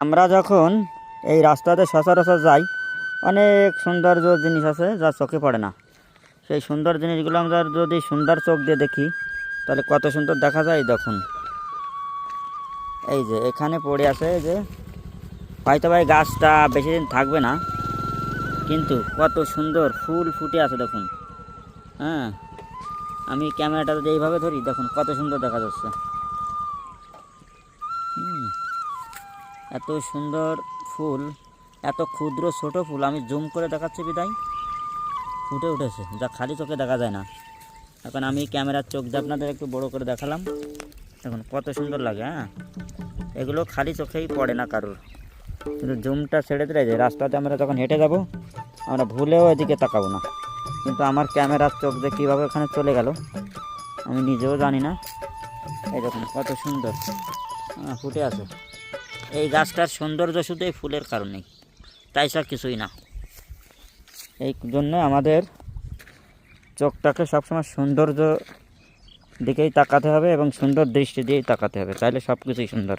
আমরা যখন এই রাস্তাতে সচরাচর যাই, অনেক সৌন্দর্য জিনিস আছে যা চোখে পড়ে না। সেই সুন্দর জিনিসগুলো আমরা যদি সুন্দর চোখ দিয়ে দেখি তাহলে কত সুন্দর দেখা যায়। দেখুন, এই যে এখানে পড়ে আছে, এই যে হয়তো ভাই গাছটা বেশি দিন থাকবে না, কিন্তু কত সুন্দর ফুল ফুটে আছে দেখুন। হ্যাঁ, আমি ক্যামেরাটা যদি এইভাবে ধরি, দেখুন কত সুন্দর দেখা যাচ্ছে। এত সুন্দর ফুল, এত ক্ষুদ্র ছোট ফুল, আমি জুম করে দেখাচ্ছি বিদায় ফুটে উঠেছে, যা খালি চোখে দেখা যায় না। এখন আমি ক্যামেরার চোখ দিয়ে আপনাদের একটু বড় করে দেখালাম, দেখুন কত সুন্দর লাগে। হ্যাঁ, এগুলো খালি চোখেই পড়ে না কারোর, কিন্তু জুমটা ছেড়ে দিলে, যে রাস্তাতে আমরা যখন হেঁটে যাব আমরা ভুলেও এদিকে তাকাবো না, কিন্তু আমার ক্যামেরার চোখ দিয়ে কীভাবে ওখানে চলে গেল আমি নিজেও জানি না। এই দেখুন কত সুন্দর ফুটে আছে। এই গাছটার সৌন্দর্য শুধু এই ফুলের কারণেই, তাই স্যার কিছুই না। এই জন্য আমাদের চোখটাকে সবসময় সৌন্দর্য দিকেই তাকাতে হবে এবং সুন্দর দৃষ্টি দিয়েই তাকাতে হবে, তাইলে সব কিছুই সুন্দর।